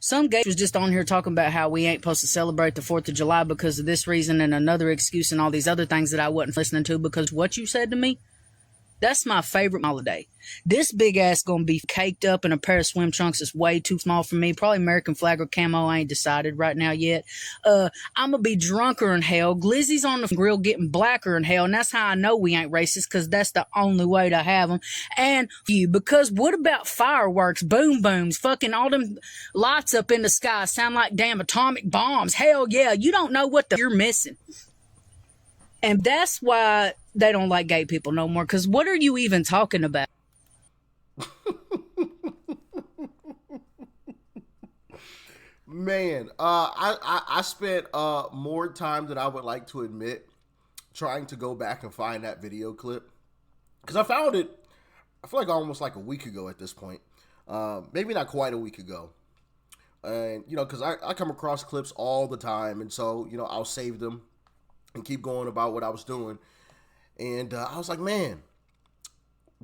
Some gay was just on here talking about how we ain't supposed to celebrate the 4th of July because of this reason and another excuse and all these other things that I wasn't listening to because what you said to me, that's my favorite holiday. This big ass gonna be caked up in a pair of swim trunks is way too small for me. Probably American flag or camo. I ain't decided right now yet. I'm gonna be drunker in hell. Glizzy's on the grill getting blacker in hell. And that's how I know we ain't racist because that's the only way to have them. And you, because what about fireworks, boom booms, fucking all them lights up in the sky sound like damn atomic bombs. Hell yeah. You don't know what you're missing. And that's why they don't like gay people no more. Because what are you even talking about? Man, I spent more time than I would like to admit trying to go back and find that video clip. Because I found it, I feel like almost like a week ago at this point. Maybe not quite a week ago. And, you know, because I come across clips all the time. And so, you know, I'll save them and keep going about what I was doing. And I was like, man,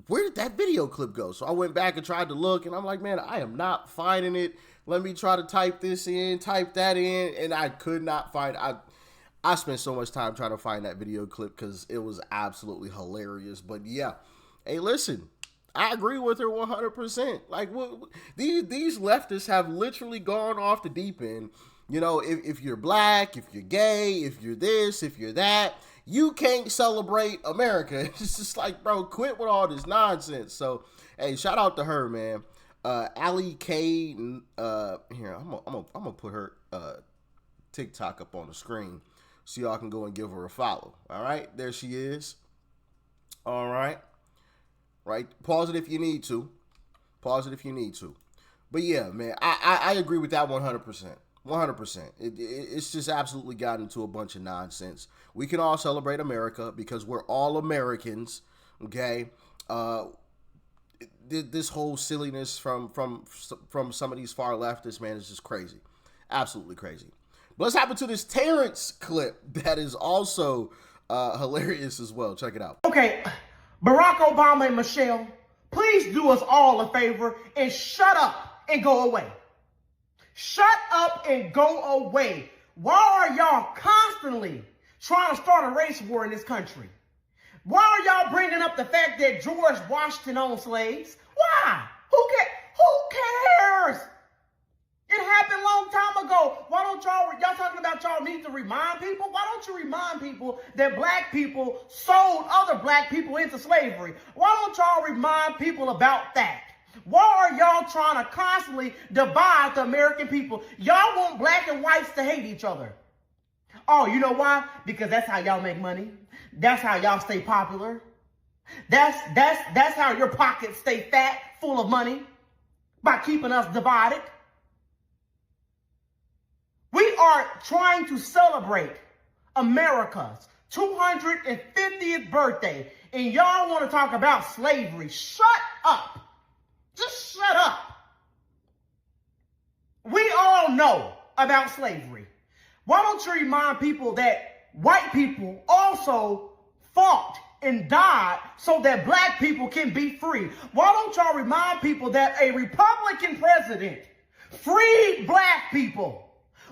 where did that video clip go? So I went back and tried to look, and I'm like, man, I am not finding it. Let me try to type this in, type that in, and I could not find it. I spent so much time trying to find that video clip because it was absolutely hilarious. But yeah, hey, listen, I agree with her 100%. Like, these leftists have literally gone off the deep end. You know, if you're black, if you're gay, if you're this, if you're that, you can't celebrate America. It's just like, bro, quit with all this nonsense. So, hey, shout out to her, man. Allie K. Here, I'm gonna put her TikTok up on the screen so y'all can go and give her a follow. All right, there she is. All right, right. Pause it if you need to. Pause it if you need to. But yeah, man, I agree with that 100%. 100%. It's just absolutely gotten into a bunch of nonsense. We can all celebrate America because we're all Americans, okay? This whole silliness from some of these far leftists, man, is just crazy. Absolutely crazy. But let's hop into this Terrence clip that is also hilarious as well. Check it out. Okay, Barack Obama and Michelle, please do us all a favor and shut up and go away. Shut up and go away. Why are y'all constantly trying to start a race war in this country? Why are y'all bringing up the fact that George Washington owned slaves? Why? Who cares? It happened a long time ago. Why don't y'all talking about y'all need to remind people? Why don't you remind people that black people sold other black people into slavery? Why don't y'all remind people about that? Why are y'all trying to constantly divide the American people? Y'all want black and whites to hate each other. Oh, you know why? Because that's how y'all make money. That's how y'all stay popular. That's how your pockets stay fat, full of money, by keeping us divided. We are trying to celebrate America's 250th birthday, and y'all want to talk about slavery. Shut up. Just shut up. We all know about slavery. Why don't you remind people that white people also fought and died so that black people can be free? Why don't y'all remind people that a Republican president freed black people?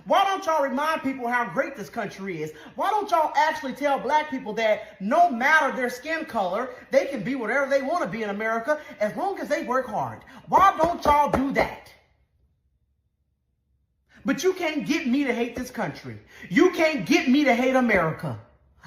Why don't y'all remind people how great this country is? Why don't y'all actually tell black people that no matter their skin color, they can be whatever they want to be in America as long as they work hard? Why don't y'all do that? But you can't get me to hate this country. You can't get me to hate America.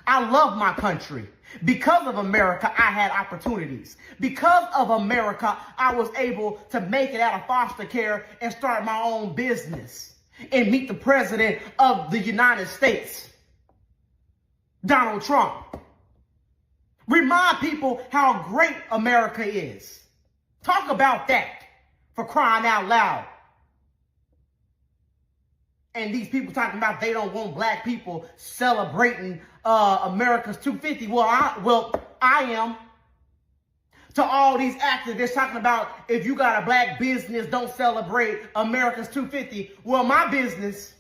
I love my country. Because of America, I had opportunities. Because of America, I was able to make it out of foster care and start my own business and meet the president of the United States, Donald Trump. Remind people how great America is. Talk about that, for crying out loud. And these people talking about they don't want black people celebrating America's 250. Well, I am. To all these activists talking about if you got a black business, don't celebrate America's 250. Well, my business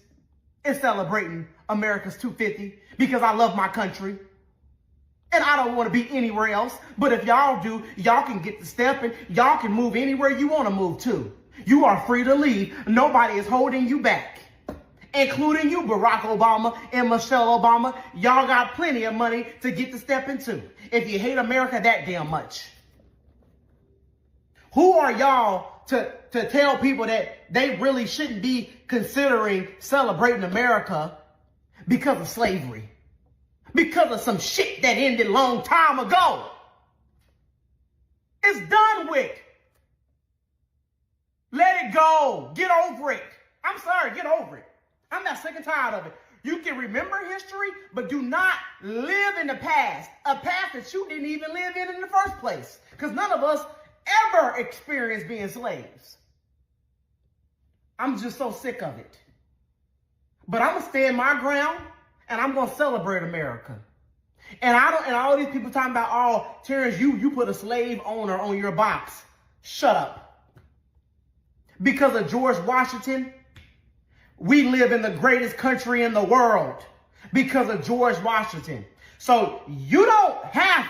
is celebrating America's 250 because I love my country. And I don't want to be anywhere else. But if y'all do, y'all can get the step and y'all can move anywhere you want to move to. You are free to leave. Nobody is holding you back, including you, Barack Obama and Michelle Obama. Y'all got plenty of money to get to step into if you hate America that damn much. Who are y'all to tell people that they really shouldn't be considering celebrating America because of slavery? Because of some shit that ended a long time ago. It's done with. Let it go. Get over it. I'm sorry, get over it. I'm not sick and tired of it. You can remember history, but do not live in the past. A past that you didn't even live in the first place. Because none of us ever experienced being slaves. I'm just so sick of it. But I'm gonna stand my ground and I'm gonna celebrate America. And all these people talking about, oh, Terrence, you put a slave owner on your box. Shut up. Because of George Washington, we live in the greatest country in the world because of George Washington. So you don't have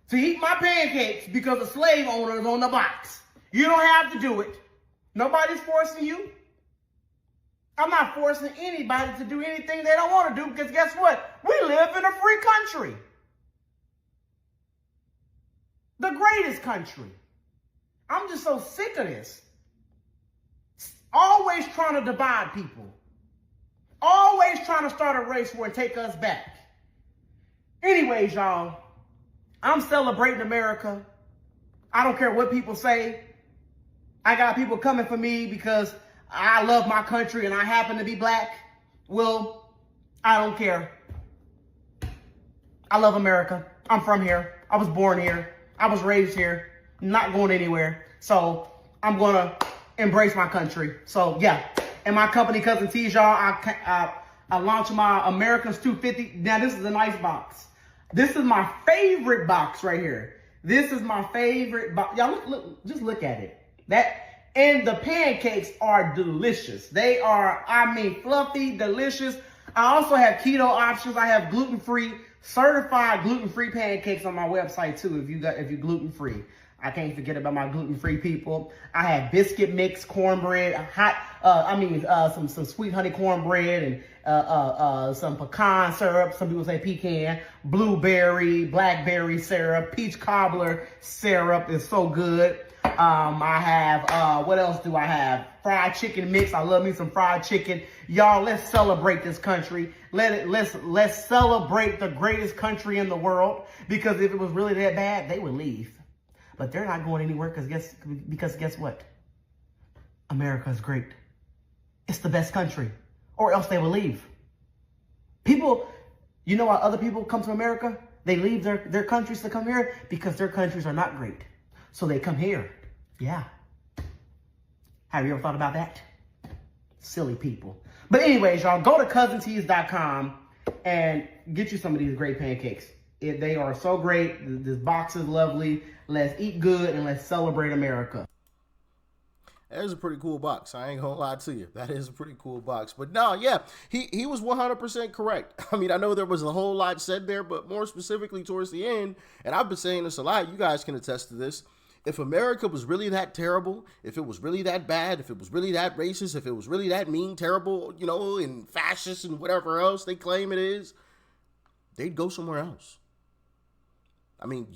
to eat my pancakes because a slave owner is on the box. You don't have to do it. Nobody's forcing you. I'm not forcing anybody to do anything they don't want to do, because guess what? We live in a free country. The greatest country. I'm just so sick of this. Always trying to divide people. Always trying to start a race war and take us back. Anyways, y'all, I'm celebrating America. I don't care what people say. I got people coming for me because I love my country and I happen to be black. Well, I don't care. I love America. I'm from here. I was born here. I was raised here. I'm not going anywhere. So I'm going to embrace my country. So yeah. And my company, Cousin T's, y'all, I launched my Americans 250. Now this is a nice box. This is my favorite box right here. This is my favorite box. Y'all look, just look at it. And the pancakes are delicious. They are, fluffy, delicious. I also have keto options. I have gluten-free, certified gluten-free pancakes on my website too. If you're gluten-free, I can't forget about my gluten-free people. I have biscuit mix, cornbread, some sweet honey cornbread, and some pecan syrup. Some people say pecan, blueberry, blackberry syrup, peach cobbler syrup is so good. I have, what else do I have? Fried chicken mix. I love me some fried chicken. Y'all, let's celebrate this country. Let's celebrate the greatest country in the world, because if it was really that bad, they would leave. But they're not going anywhere because guess what? America is great. It's the best country, or else they will leave. People, you know why other people come to America? They leave their countries to come here because their countries are not great. So they come here. Yeah. Have you ever thought about that? Silly people. But anyways, y'all, go to cousintees.com and get you some of these great pancakes. They are so great. This box is lovely. Let's eat good and let's celebrate America. That is a pretty cool box. I ain't gonna lie to you. That is a pretty cool box. But no, yeah, he was 100% correct. I mean, I know there was a whole lot said there, but more specifically towards the end, and I've been saying this a lot, you guys can attest to this. If America was really that terrible, if it was really that bad, if it was really that racist, if it was really that mean, terrible, and fascist and whatever else they claim it is, they'd go somewhere else. I mean,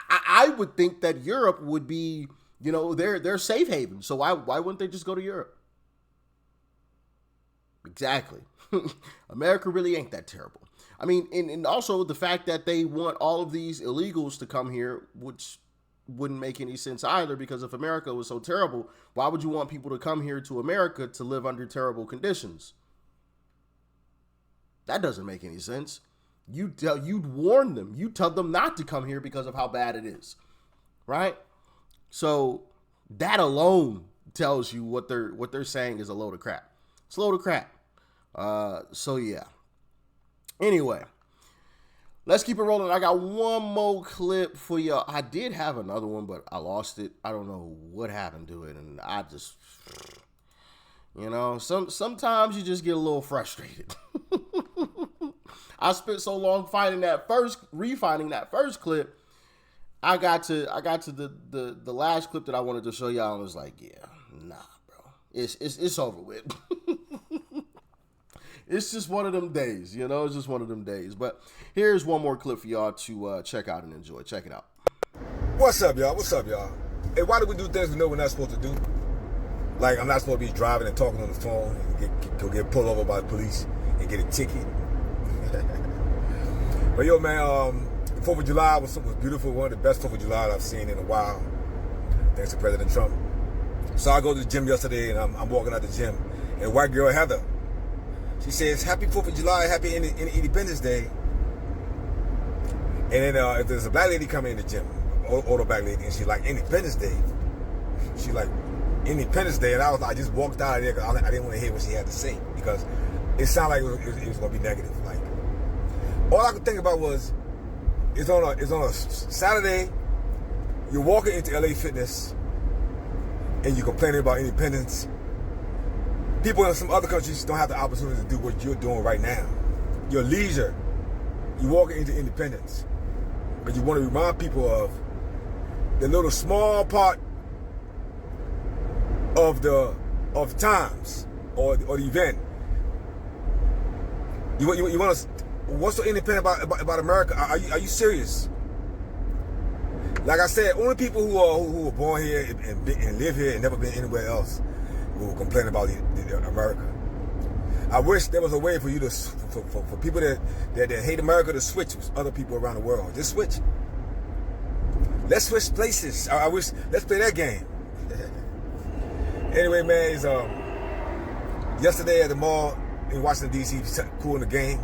I would think that Europe would be, their safe haven. So why wouldn't they just go to Europe? Exactly. America really ain't that terrible. I mean, and also the fact that they want all of these illegals to come here, which wouldn't make any sense either, because if America was so terrible, why would you want people to come here to America to live under terrible conditions? That doesn't make any sense. You'd warn them. You tell them not to come here because of how bad it is, right? So that alone tells you what they're saying is a load of crap. It's a load of crap. So yeah. Anyway, let's keep it rolling. I got one more clip for y'all. I did have another one, but I lost it. I don't know what happened to it, and I just, sometimes you just get a little frustrated. I spent so long refining that first clip. I got to the last clip that I wanted to show y'all, and was like, yeah, It's over with. It's just one of them days, you know. It's just one of them days. But here's one more clip for y'all to check out and enjoy. Check it out. What's up, y'all? What's up, y'all? Hey, why do we do things we know we're not supposed to do? Like, I'm not supposed to be driving and talking on the phone and get pulled over by the police and get a ticket. But yo, man, 4th of July was beautiful. One of the best 4th of July I've seen in a while, thanks to President Trump. So I go to the gym yesterday, and I'm walking out the gym, and a white girl, Heather, she says, "Happy 4th of July, happy Independence Day." And then if there's a black lady coming in the gym, older black lady, and she's like, "Independence Day." She like, "Independence Day," and I just walked out of there because I didn't want to hear what she had to say because it sounded like it was going to be negative. Like, all I could think about was, it's on a Saturday. You're walking into LA Fitness, and you're complaining about independence. People in some other countries don't have the opportunity to do what you're doing right now. Your leisure, you're walking into independence. But you want to remind people of the little small part of times or the event. You want to, what's so independent about America? Are you serious? Like I said, only people who were born here and live here and never been anywhere else will complain about America. I wish there was a way for you to, for people that hate America to switch with other people around the world. Just switch. Let's switch places. I wish, let's play that game. Anyway, man, it's, yesterday at the mall in Washington, D.C., cool in the game.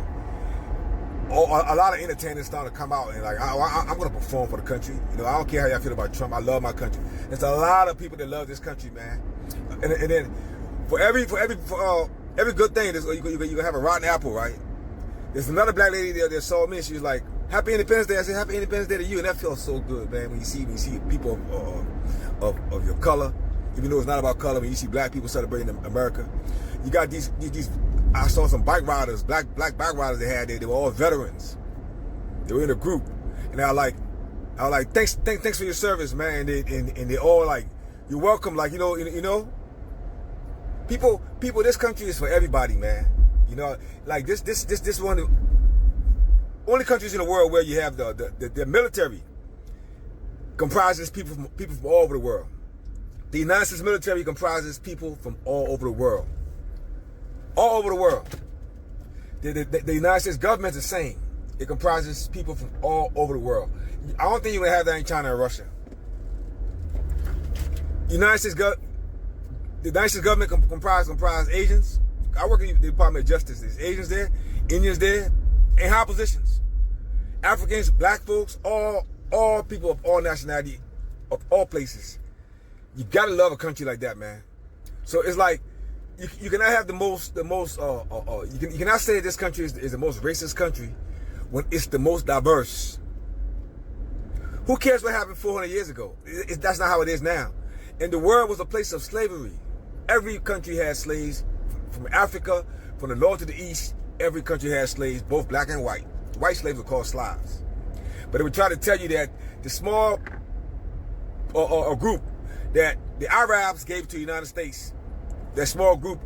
A lot of entertainers starting to come out and like, I'm going to perform for the country. You know, I don't care how y'all feel about Trump. I love my country. There's a lot of people that love this country, man. And then for every good thing, you can have a rotten apple, right? There's another black lady there that saw me. And she was like, "Happy Independence Day." I said, "Happy Independence Day to you," and that feels so good, man. When you see people of your color, even though it's not about color. When you see black people celebrating America, you got these. I saw some bike riders, black bike riders they had there. They were all veterans. They were in a group, and I was like, thanks for your service, man. And they all like, "You're welcome." Like, you know. People, this country is for everybody, man. You know, like this one of the only countries in the world where you have the military comprises people from all over the world. The United States military comprises people from all over the world. All over the world. The United States government is the same. It comprises people from all over the world. I don't think you're gonna have that in China and Russia. The United States government comprise Asians. I work in the Department of Justice. There's Asians there, Indians there, in high positions. Africans, black folks, all people of all nationality, of all places. You gotta love a country like that, man. So it's like you cannot have you cannot say this country is the most racist country when it's the most diverse. Who cares what happened 400 years ago? That's not how it is now. And the world was a place of slavery. Every country had slaves, from Africa, from the north to the east. Every country had slaves, both black and white. White slaves were called Slavs. But they would try to tell you that the small group that the Arabs gave to the United States, that small group,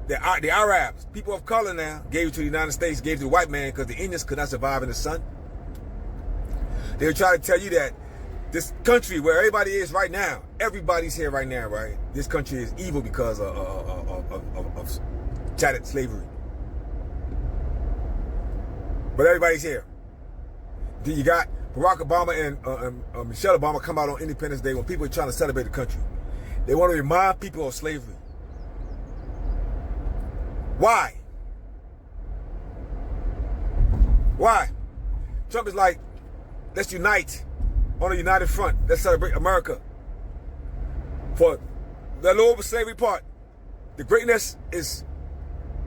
the Arabs, people of color now, gave to the United States, gave to the white man because the Indians could not survive in the sun. They would try to tell you that this country where everybody is right now, everybody's here right now, right? This country is evil because of chatted slavery. But everybody's here. Then you got Barack Obama and Michelle Obama come out on Independence Day when people are trying to celebrate the country. They want to remind people of slavery. Why? Why? Trump is like, let's unite on a united front. Let's celebrate America. For the lower slavery part, the greatness is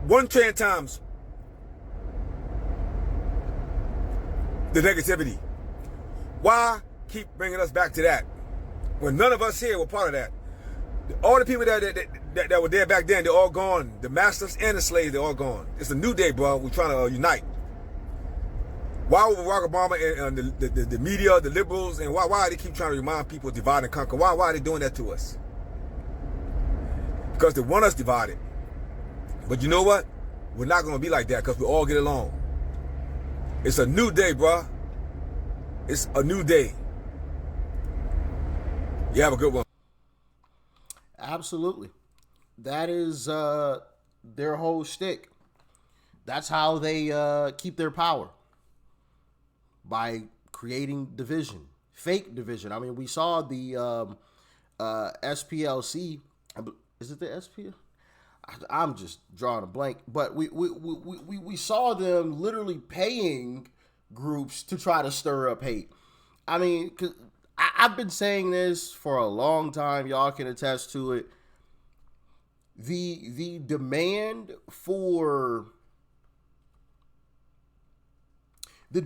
1 trillion times the negativity. Why keep bringing us back to that when none of us here were part of that? All the people that were there back then, they're all gone. The masters and the slaves, they're all gone. It's a new day, bro. We're trying to unite. Why would Barack Obama and the media, the liberals, and why they keep trying to remind people divide and conquer? Why are they doing that to us? because they want us divided. But you know what? We're not going to be like that because we all get along. It's a new day, bruh. It's a new day. You have a good one. Absolutely. That is their whole shtick. That's how they keep their power. By creating division. Fake division. I mean, we saw the SPLC. Is it the SPL? I'm just drawing a blank. But we saw them literally paying groups to try to stir up hate. I mean, 'cause I've been saying this for a long time. Y'all can attest to it. The demand for this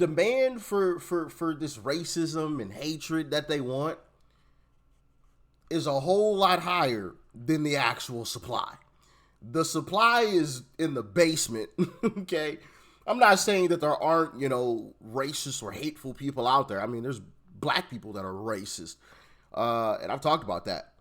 racism and hatred that they want is a whole lot higher than the actual supply. The supply is in the basement, okay? I'm not saying that there aren't, racist or hateful people out there. I mean, there's black people that are racist, and I've talked about that.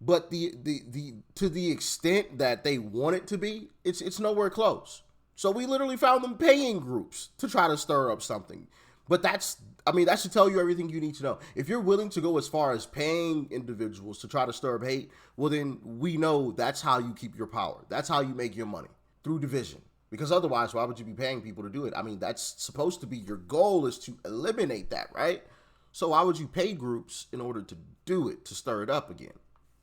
But to the extent that they want it to be, it's nowhere close. So we literally found them paying groups to try to stir up something. But that should tell you everything you need to know. If you're willing to go as far as paying individuals to try to stir up hate, well, then we know that's how you keep your power. That's how you make your money, through division. Because otherwise, why would you be paying people to do it? I mean, that's supposed to be your goal, is to eliminate that, right? So why would you pay groups in order to do it, to stir it up again?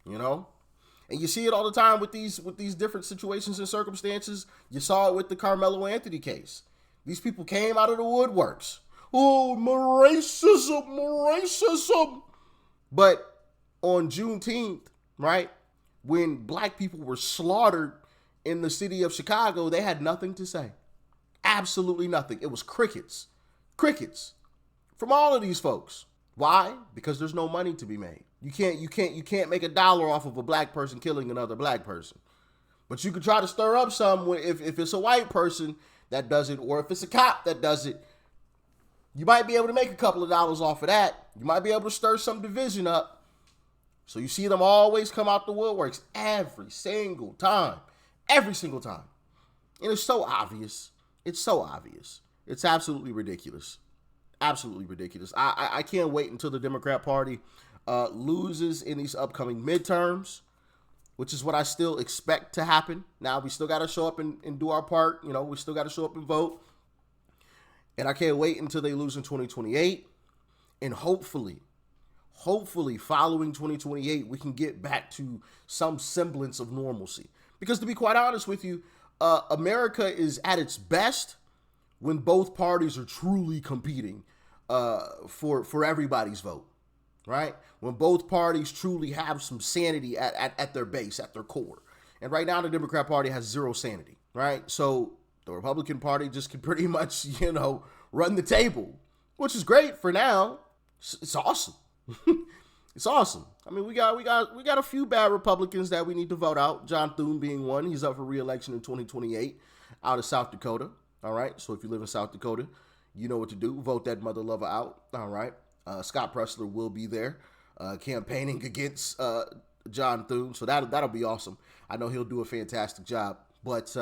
And you see it all the time with these different situations and circumstances. You saw it with the Carmelo Anthony case. These people came out of the woodworks. Oh, racism. But on Juneteenth, right, when black people were slaughtered in the city of Chicago, they had nothing to say. Absolutely nothing. It was crickets. Crickets from all of these folks. Why? Because there's no money to be made. You can't make $1 off of a black person killing another black person. But you could try to stir up some if it's a white person that does it, or if it's a cop that does it. You might be able to make a couple of dollars off of that. You might be able to stir some division up. So you see them always come out the woodworks every single time. Every single time. And it's so obvious. It's so obvious. It's absolutely ridiculous. Absolutely ridiculous. I can't wait until the Democrat Party loses in these upcoming midterms, which is what I still expect to happen. Now, we still got to show up and do our part. We still got to show up and vote. And I can't wait until they lose in 2028. And hopefully following 2028, we can get back to some semblance of normalcy. Because to be quite honest with you, America is at its best when both parties are truly competing for everybody's vote, right? When both parties truly have some sanity at their base, at their core. And right now, the Democrat Party has zero sanity, right? So the Republican Party just can pretty much, run the table, which is great for now. It's awesome. It's awesome. I mean, we got a few bad Republicans that we need to vote out. John Thune being one. He's up for re-election in 2028 out of South Dakota. All right. So if you live in South Dakota, you know what to do. Vote that mother lover out. All right. Scott Pressler will be there campaigning against John Thune. So that'll be awesome. I know he'll do a fantastic job. But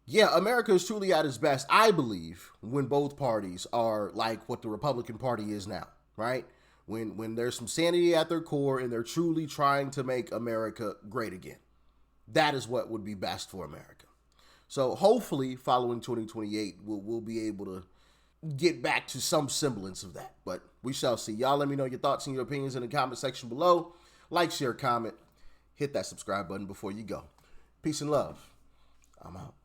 yeah, America is truly at its best, I believe, when both parties are like what the Republican Party is now, right? When there's some sanity at their core and they're truly trying to make America great again. That is what would be best for America. So hopefully following 2028, we'll be able to get back to some semblance of that. But we shall see. Y'all let me know your thoughts and your opinions in the comment section below. Like, share, comment. Hit that subscribe button before you go. Peace and love. I'm out.